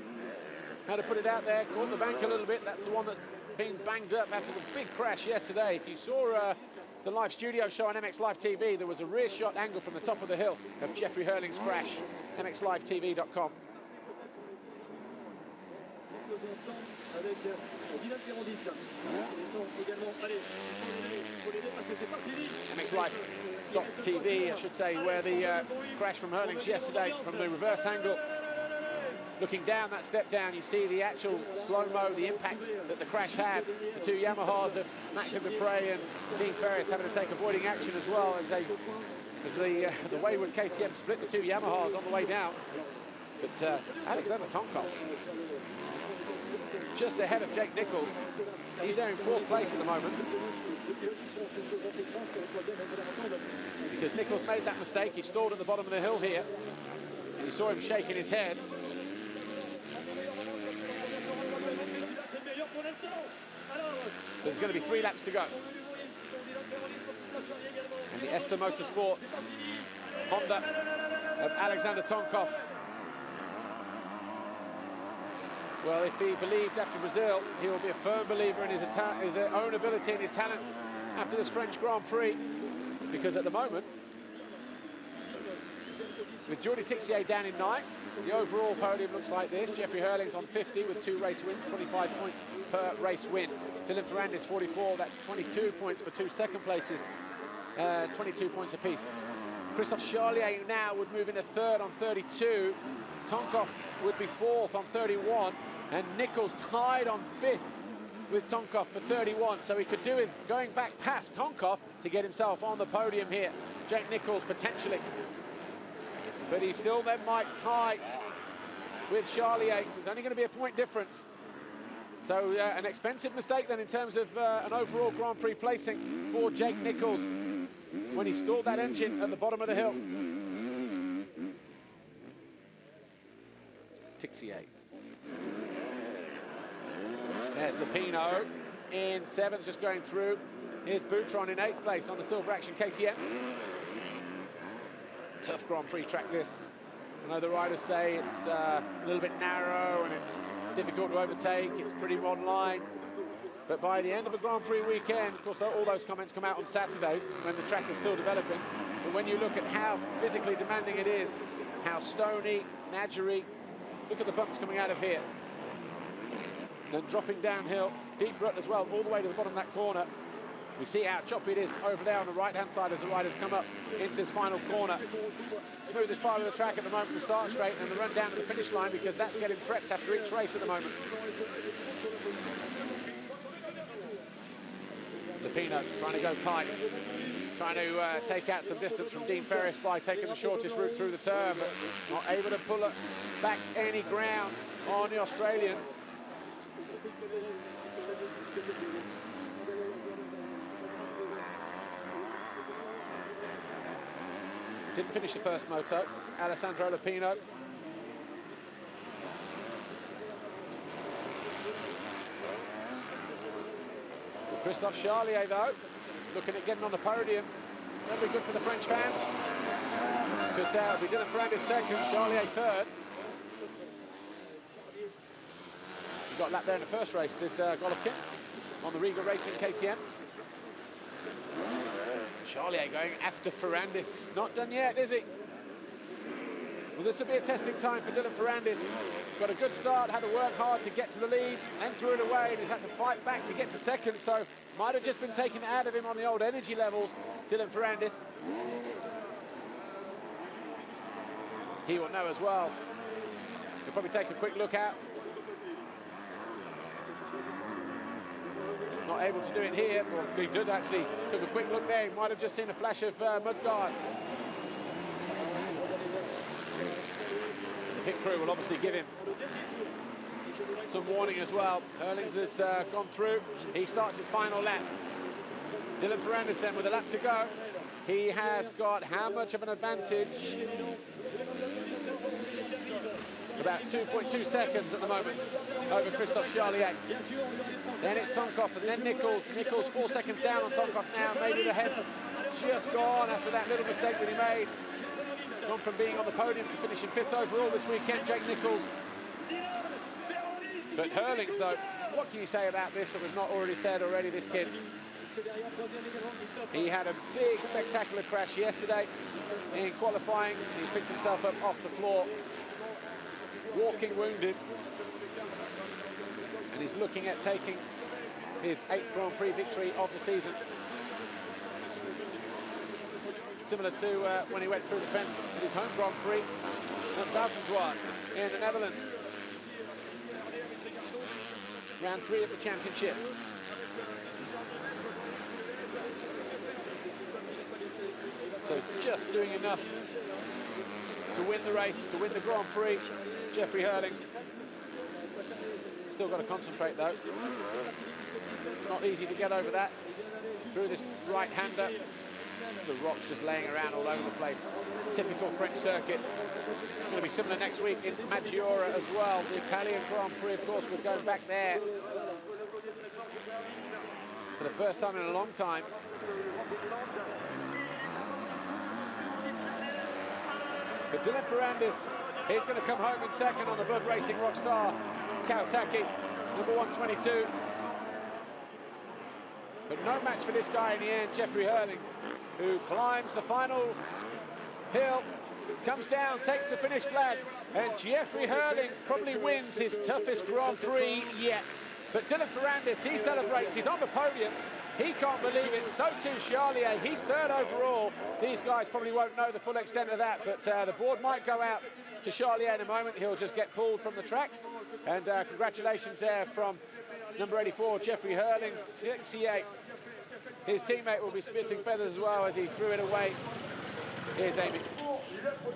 Speaker 2: How to put it out there, caught the bank a little bit. That's the one that's been banged up after the big crash yesterday. If you saw the live studio show on MX Live TV, there was a rear shot angle from the top of the hill of Jeffrey Herlings' crash. MXLiveTV.com. MXLive.TV, I should say, where the crash from Herlings yesterday from the reverse angle. Looking down that step down, you see the actual slow-mo, the impact that the crash had. The two Yamahas of Maxime Dupre and Dean Ferris having to take avoiding action as well as the wayward KTM split the two Yamahas on the way down. But Alexander Tonkoff, just ahead of Jake Nichols. He's there in fourth place at the moment. Because Nichols made that mistake. He stalled at the bottom of the hill here. And you saw him shaking his head. There's going to be 3 laps to go. And the Ester Motorsports Honda of Alexander Tonkoff. Well, if he believed after Brazil, he will be a firm believer in his own ability and his talents after this French Grand Prix. Because at the moment, with Jordi Tixier down in 9th, the overall podium looks like this. Jeffrey Herlings on 50 with 2 race wins, 25 points per race win. Dylan Ferrandis 44, that's 22 points for 2 second places, 22 points apiece. Christophe Charlier now would move into third on 32. Tonkoff would be fourth on 31, and Nichols tied on 5th with Tonkoff for 31, so he could do it going back past Tonkoff to get himself on the podium here. Jake Nichols potentially, but he still then might tie with Charlier. It's only going to be a point difference. So an expensive mistake then in terms of an overall Grand Prix placing for Jake Nichols when he stalled that engine at the bottom of the hill. Tixier. There's Lupino in 7th, just going through. Here's Boutron in 8th place on the Silver Action KTM. Tough Grand Prix track this. I know the riders say it's a little bit narrow and it's difficult to overtake. It's pretty modern line. But by the end of a Grand Prix weekend, of course, all those comments come out on Saturday when the track is still developing. But when you look at how physically demanding it is, how stony, nadgery, look at the bumps coming out of here. And then dropping downhill, deep rut as well, all the way to the bottom of that corner. We see how choppy it is over there on the right-hand side as the riders come up into this final corner. Smoothest part of the track at the moment, the start straight, and the run down to the finish line, because that's getting prepped after each race at the moment. Lupino trying to go tight, trying to take out some distance from Dean Ferris by taking the shortest route through the turn, but not able to pull it back any ground on the Australian. Didn't finish the first moto, Alessandro Lupino. Christophe Charlier, though, looking at getting on the podium. That'll be good for the French fans, because we did Ferrandis second, Charlier third. He got a lap there in the first race, did Golovkin on the Riga Racing KTM. Charlier going after Ferrandis. Not done yet, is he? Well, this will be a testing time for Dylan Ferrandis. Got a good start, had to work hard to get to the lead, then threw it away, and he's had to fight back to get to second, so might have just been taken out of him on the old energy levels, Dylan Ferrandis. He will know as well. He'll probably take a quick look out. Not able to do it here, or he did actually, took a quick look there. He might have just seen a flash of mudguard. The pit crew will obviously give him some warning as well. Herlings has gone through. He starts his final lap. Dylan Ferrandis then with a lap to go. He has got how much of an advantage? About 2.2 seconds at the moment over Christophe Charlier. Then it's Tonkov and then Nichols. Nichols 4 seconds down on Tonkov now. Maybe the head just gone after that little mistake that he made. Gone from being on the podium to finishing 5th overall this weekend, Jake Nichols. But Herlings, though, what can you say about this that we've not already said already, this kid? He had a big, spectacular crash yesterday in qualifying. He's picked himself up off the floor, walking wounded. And he's looking at taking his 8th Grand Prix victory of the season. Similar to when he went through the fence in his home Grand Prix at Valkenswaard in the Netherlands. Round 3 of the championship. So just doing enough to win the race, to win the Grand Prix, Jeffrey Herlings. Still got to concentrate though. Not easy to get over that. Through this right-hander. The rocks just laying around all over the place. Typical French circuit. Going to be similar next week in Maggiora as well. The Italian Grand Prix, of course, we're going back there for the first time in a long time. But Dylan Ferrandis, he's going to come home in second on the Bug Racing Rockstar Kawasaki, number 122. But no match for this guy in the end, Jeffrey Herlings, who climbs the final hill, comes down, takes the finish flag, and Jeffrey Herlings probably wins his toughest Grand Prix yet. But Dylan Ferrandis, he celebrates, he's on the podium. He can't believe it, so too Charlier, he's 3rd overall. These guys probably won't know the full extent of that, but the board might go out to Charlier in a moment. He'll just get pulled from the track. And congratulations there from number 84, Jeffrey Herlings. Tixier, his teammate, will be spitting feathers as well as he threw it away. Here's Amy.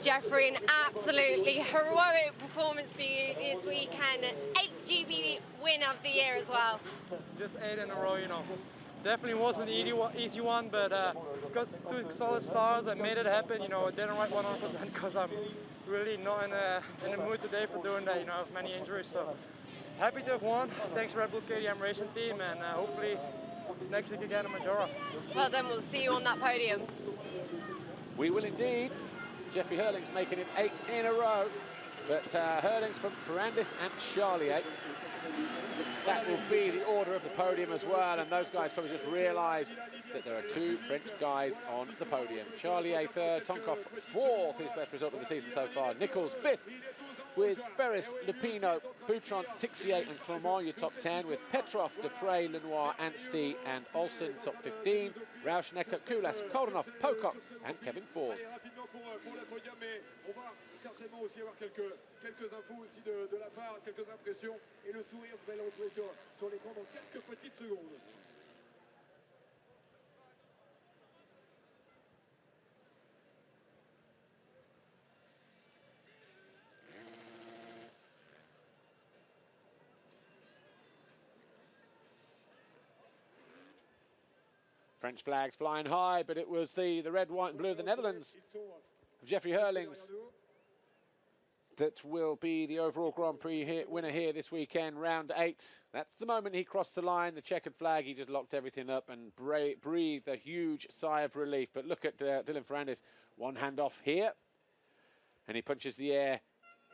Speaker 4: Jeffrey, an absolutely heroic performance for you this weekend. 8th GB win of the year as well.
Speaker 6: Just 8 in a row, you know. Definitely wasn't an easy one, but got 2 solid stars and made it happen. You know, didn't ride 100% because I'm really not in the mood today for doing that. You know, I have many injuries, so happy to have won. Thanks Red Bull KTM Racing Team, and hopefully next week again in Majora.
Speaker 4: Well done, we'll see you on that podium.
Speaker 2: We will indeed. Jeffrey Herlings making it 8 in a row, but Herlings from Ferrandis and Charlier That will be the order of the podium as well, and those guys probably just realised that there are two French guys on the podium. Charlier third, Tonkoff fourth, his best result of the season so far. Nichols fifth, with Ferris, Lupino, Boutron, Tixier and Clement, your top 10, with Petrov, Dupre, Lenoir, Anstey and Olsen, top 15. Rauschnecker, Kulas, Koldenhoff, Pocock and Kevin Fors.
Speaker 3: Certainement aussi avoir quelques infos aussi de la part, quelques impressions, et le sourire, vous allez le retrouver sur l'écran dans quelques petites secondes.
Speaker 2: French flags flying high, but it was the red, white and blue of the Netherlands, of Jeffrey Herlings, that will be the overall Grand Prix winner here this weekend, round 8. That's the moment he crossed the line, the checkered flag. He just locked everything up and breathed a huge sigh of relief. But look at Dylan Ferrandis, one hand off here, and he punches the air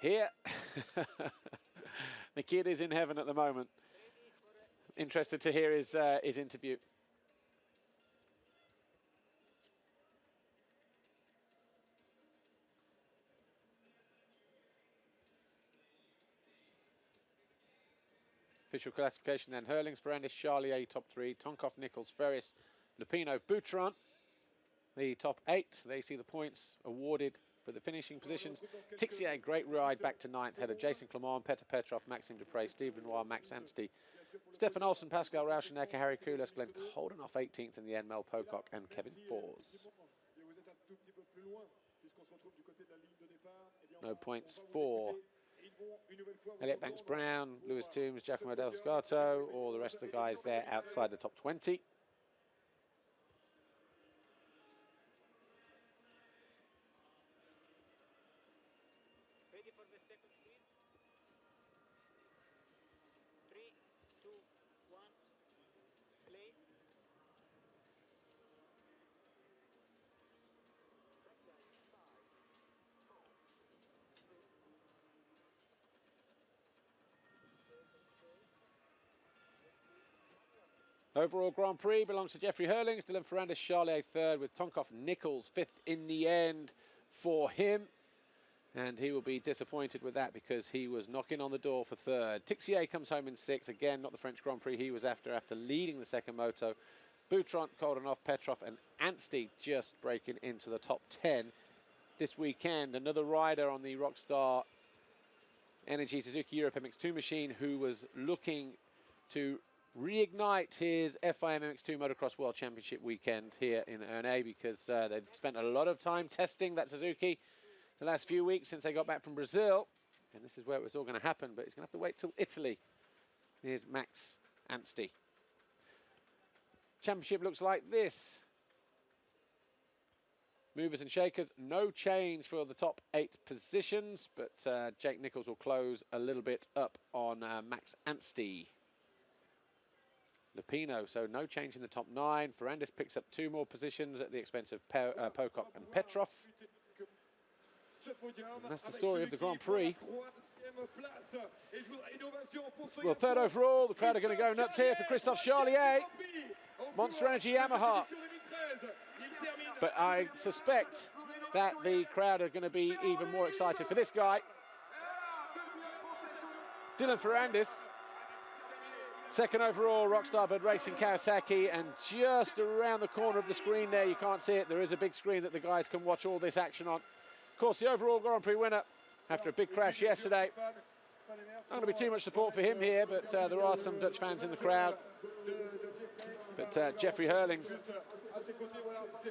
Speaker 2: here. The kid is in heaven at the moment. Interested to hear his interview. Official classification then: Herlings, Ferrandis, Charlier, top 3, Tonkoff, Nichols, Ferris, Lupino, Boutron. The top 8, they see the points awarded for the finishing positions. Tixier, great ride back to 9th, head of Jason Clement, Petr Petrov, Maxime Dupre, Steve Lenoir, Max Anstey, Stefan Olsen, Pascal Rauschnecker, Harry Kulas, Glenn Koldenhoff 18th in the end, Mel Pocock and Kevin Fors. No points for Elliot Banks-Brown, Lewis Toombs, Giacomo Del Scarto, all the rest of the guys there outside the top 20.
Speaker 7: Ready for the second speed? 3, 2, 1, play.
Speaker 2: Overall Grand Prix belongs to Jeffrey Herlings, Dylan Ferrandis, Charlier third, with Tonkoff Nichols 5th in the end for him. And he will be disappointed with that because he was knocking on the door for third. Tixier comes home in 6th, again not the French Grand Prix he was after leading the second moto. Boutron, Koldenhoff, Petrov and Anstey just breaking into the top 10 this weekend. Another rider on the Rockstar Energy Suzuki Europe MX2 machine who was looking to reignite his FIM MX2 Motocross World Championship weekend here in Ernée, because they've spent a lot of time testing that Suzuki the last few weeks since they got back from Brazil, and this is where it was all going to happen, but he's going to have to wait till Italy. Here's Max Anstey. Championship looks like this. Movers and shakers, no change for the top 8 positions, but Jake Nichols will close a little bit up on Max Anstey. Lupino, so no change in the top 9. Ferrandis picks up 2 more positions at the expense of Pocock and Petrov. And that's the story of the Grand Prix. Well, third overall, the crowd are going to go nuts here for Christophe Charlier. Monster Energy Yamaha. But I suspect that the crowd are going to be even more excited for this guy. Dylan Ferrandis. Second overall, Rockstar Bud Racing Kawasaki, and just around the corner of the screen there, you can't see it, there is a big screen that the guys can watch all this action on. Of course, the overall Grand Prix winner, after a big crash yesterday. Not going to be too much support for him here, but there are some Dutch fans in the crowd. But Jeffrey Herlings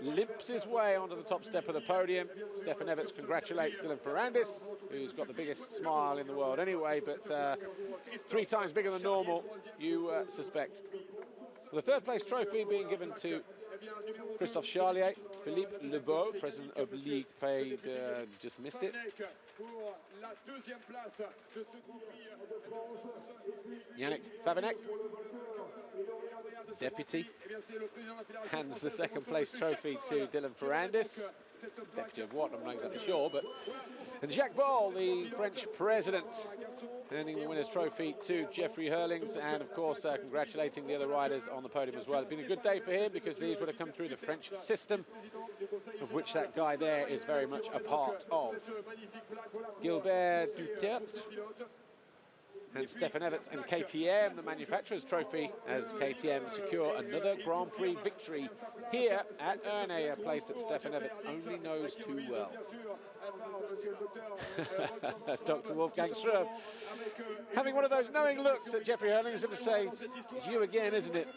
Speaker 2: limps his way onto the top step of the podium. Stefan Everts congratulates Dylan Ferrandis, who's got the biggest smile in the world anyway, but 3 times bigger than normal, you suspect. Well, the third place trophy being given to Christophe Charlier. Philippe Lebeau, president of Ligue, paid, just missed it. Yannick Favinek, deputy, hands the second place trophy to Dylan Ferrandis. deputy of what, I'm not exactly sure, but and Jacques Ball, the French president, handing the winner's trophy to Jeffrey Herlings, and of course congratulating the other riders on the podium as well. It's been a good day for him because these would have come through the French system, of which that guy there is very much a part of. Gilbert Duterte and Stefan Everts and KTM, the manufacturer's trophy, as KTM secure another Grand Prix victory here at Ernée, a place that Stefan Everts only knows too well. Dr. Wolfgang Schrupp having one of those knowing looks at Jeffrey Herlings and to say, it's you again, isn't it?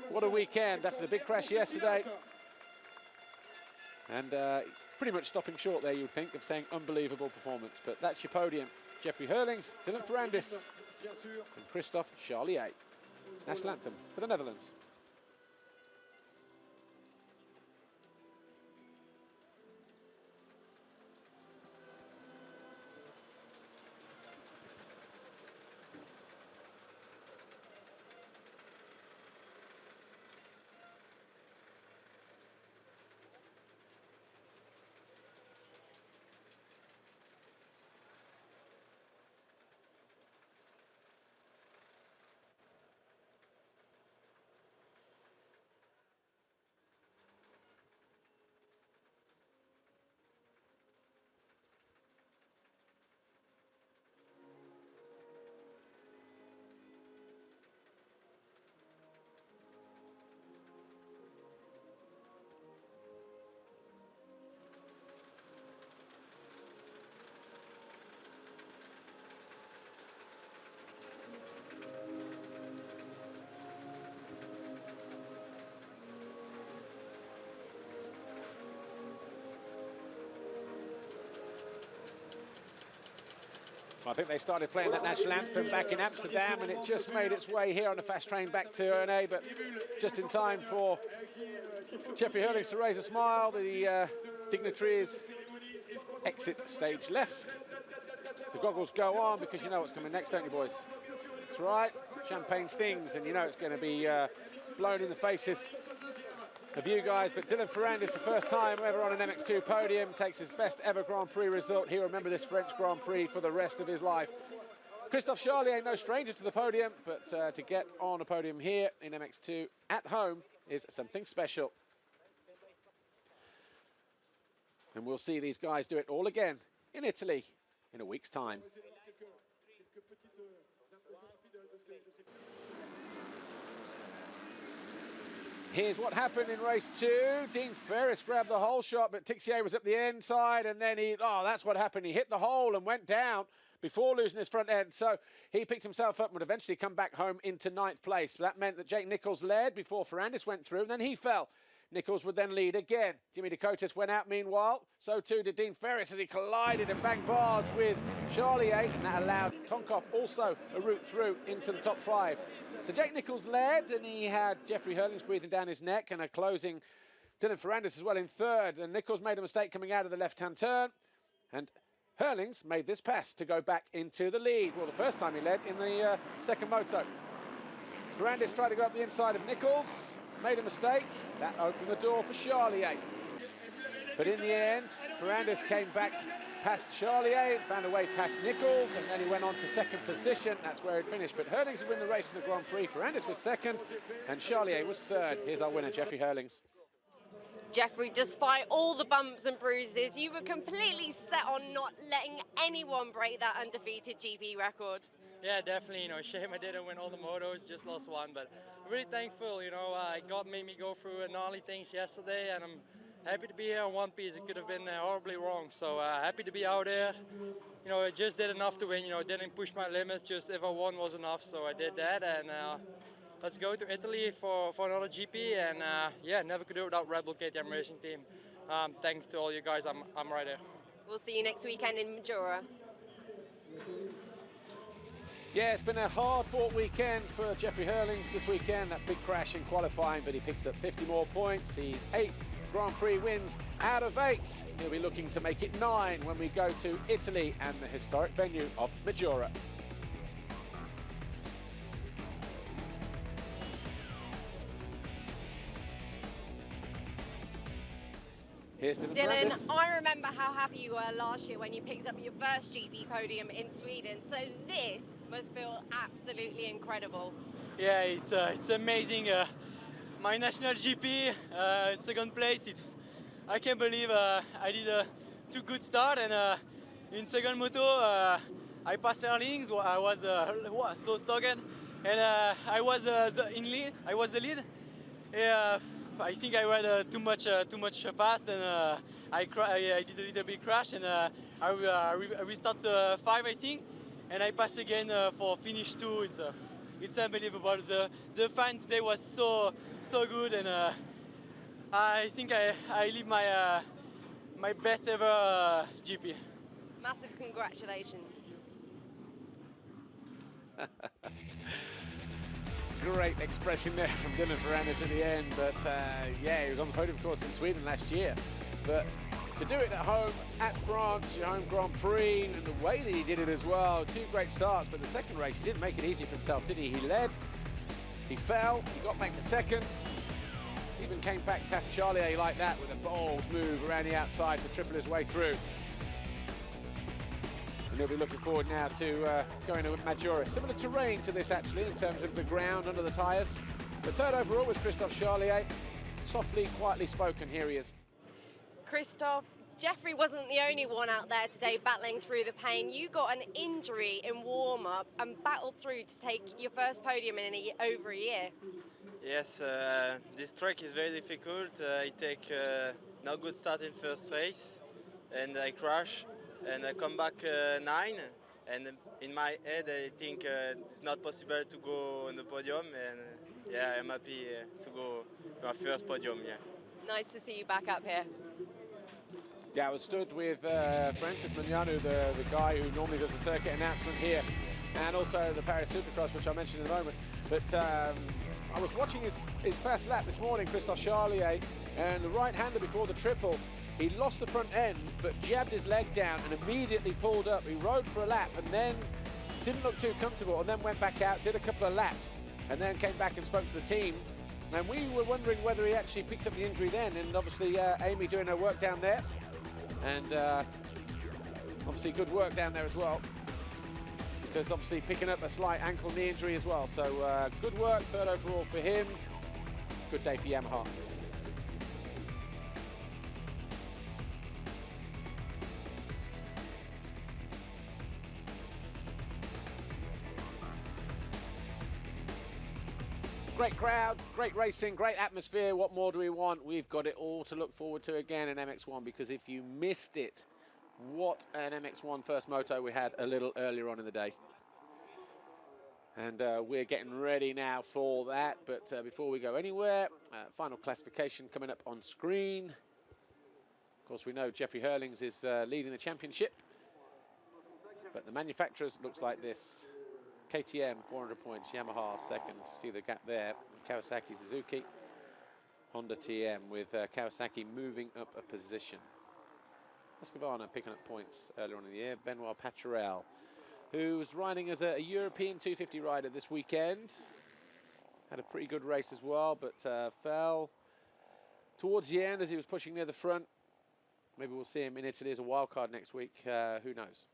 Speaker 2: What a weekend after the big crash yesterday. And pretty much stopping short there, you would think, of saying unbelievable performance. But that's your podium. Jeffrey Herlings, Dylan Ferrandis, and Christophe Charlier. National anthem for the Netherlands. I think they started playing that national anthem back in Amsterdam, and it just made its way here on the fast train back to Ernée, but just in time for Jeffrey Herlings to raise a smile. The dignitaries exit stage left. The goggles go on because you know what's coming next, don't you, boys? That's right, champagne stings, and you know it's going to be blown in the faces of you guys. But Dylan Ferrandis, the first time ever on an MX2 podium, takes his best ever Grand Prix result. He'll remember this French Grand Prix for the rest of his life. Christophe Charlier ain't no stranger to the podium, but to get on a podium here in MX2 at home is something special. And we'll see these guys do it all again in Italy in a week's time. Here's what happened in race 2. Dean Ferris grabbed the hole shot, but Tixier was up the inside, and then that's what happened. He hit the hole and went down before losing his front end. So he picked himself up and would eventually come back home into 9th place. That meant that Jake Nichols led before Ferrandis went through, and then he fell. Nichols would then lead again. Jimmy Dakotas went out meanwhile. So too did Dean Ferris as he collided and banged bars with Charlier, and that allowed Tonkov also a route through into the top 5. So Jake Nichols led, and he had Jeffrey Herlings breathing down his neck and a closing Dylan Ferrandis as well in 3rd. And Nichols made a mistake coming out of the left-hand turn, and Herlings made this pass to go back into the lead. Well, the first time he led in the second moto. Ferrandis tried to go up the inside of Nichols, made a mistake. That opened the door for Charlier. But in the end, Ferrandis came back past Charlier, found a way past Nichols, and then he went on to 2nd position. That's where he'd finished. But Herlings would win the race in the Grand Prix. Ferrandis was 2nd, and Charlier was 3rd. Here's our winner, Jeffrey Herlings.
Speaker 4: Jeffrey, despite all the bumps and bruises, you were completely set on not letting anyone break that undefeated GP record.
Speaker 6: Yeah, definitely. Shame I didn't win all the motos, just lost one. But I'm really thankful. God made me go through gnarly things yesterday, and I'm happy to be here on one piece. It could have been horribly wrong. So happy to be out there. I just did enough to win. Didn't push my limits. Just if I won was enough. So I did that, and let's go to Italy for another GP. And yeah, never could do it without Red Bull KTM Racing Team. Thanks to all you guys. I'm right there.
Speaker 4: We'll see you next weekend in Majora.
Speaker 2: Yeah, it's been a hard-fought weekend for Jeffrey Herlings this weekend. That big crash in qualifying, but he picks up 50 more points. He's 8 Grand Prix wins out of 8. He'll be looking to make it 9 when we go to Italy and the historic venue of Majora. Here's Dylan
Speaker 4: Dylan,
Speaker 2: Ferrandis.
Speaker 4: I remember how happy you were last year when you picked up your first GP podium in Sweden. So this must feel absolutely incredible.
Speaker 6: Yeah, it's amazing. My national GP, second place. I can't believe I did a two good start, and in second moto I passed Herlings. I was so stuck, and I was in lead. I was the lead. Yeah, I think I rode too much fast, and I did a little bit crash, and I restart 5, I think, and I passed again for finish 2. It's unbelievable. The fun today was so good, and I think I live my best ever GP.
Speaker 4: Massive congratulations.
Speaker 2: Great expression there from Dylan Ferrandis at the end, but yeah, he was on the podium, of course, in Sweden last year. But to do it at home, at France, your home Grand Prix, and the way that he did it as well, 2 great starts, but the second race, he didn't make it easy for himself, did he? He led, he fell, he got back to second, even came back past Charlier like that with a bold move around the outside to triple his way through. And he'll be looking forward now to going to Maggiore. Similar terrain to this, actually, in terms of the ground under the tyres. But third overall was Christophe Charlier. Softly, quietly spoken, here he is.
Speaker 4: Christophe, Jeffrey wasn't the only one out there today battling through the pain. You got an injury in warm-up and battled through to take your first podium in over a year.
Speaker 8: Yes, this track is very difficult. I take no good start in first race, and I crash, and I come back 9. And in my head, I think it's not possible to go on the podium, and yeah, I'm happy to go my first podium. Yeah.
Speaker 4: Nice to see you back up here.
Speaker 2: Yeah, I was stood with Francis Magnano, the guy who normally does the circuit announcement here, and also the Paris Supercross, which I'll mention in a moment. But I was watching his first lap this morning, Christophe Charlier, and the right-hander before the triple. He lost the front end, but jabbed his leg down and immediately pulled up. He rode for a lap and then didn't look too comfortable, and then went back out, did a couple of laps, and then came back and spoke to the team. And we were wondering whether he actually picked up the injury then, and obviously Amy doing her work down there. And obviously good work down there as well, because obviously picking up a slight ankle knee injury as well. So good work, third overall for him. Good day for Yamaha. Great crowd, great racing, great atmosphere. What more do we want? We've got it all to look forward to again in MX1, because if you missed it, what an MX1 first moto we had a little earlier on in the day. And we're getting ready now for that. But before we go anywhere, final classification coming up on screen. Of course, we know Jeffrey Herlings is leading the championship, but the manufacturers looks like this. KTM 400 points, Yamaha second. See the gap there. Kawasaki, Suzuki, Honda TM, with Kawasaki moving up a position. Husqvarna picking up points earlier on in the year. Benoit Paturel, who's riding as a European 250 rider this weekend. Had a pretty good race as well, but fell towards the end as he was pushing near the front. Maybe we'll see him in Italy as a wild card next week. Who knows?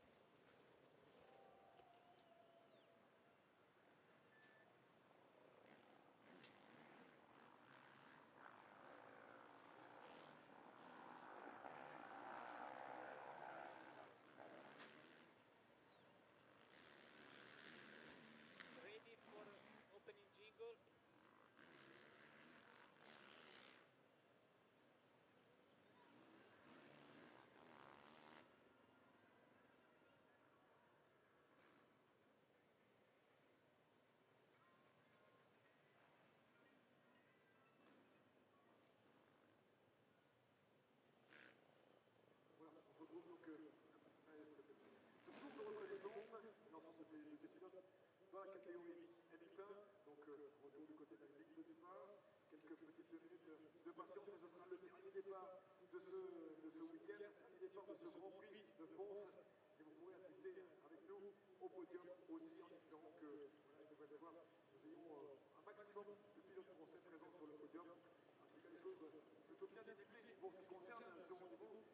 Speaker 7: Ready for opening jingle.
Speaker 3: Dans la catégorie MX1, donc retour du côté de la grille de départ, quelques petites minutes de patience, et ce sera le dernier départ de ce week-end, dernier départ de ce Grand Prix de France, et vous pourrez assister avec nous au podium aussi, en espérant que, voilà, une nouvelle fois, nous ayons un maximum de pilotes français présents sur le podium. En tout cas, les choses faut bien débuter. Pour ce qui concerne ce haut niveau,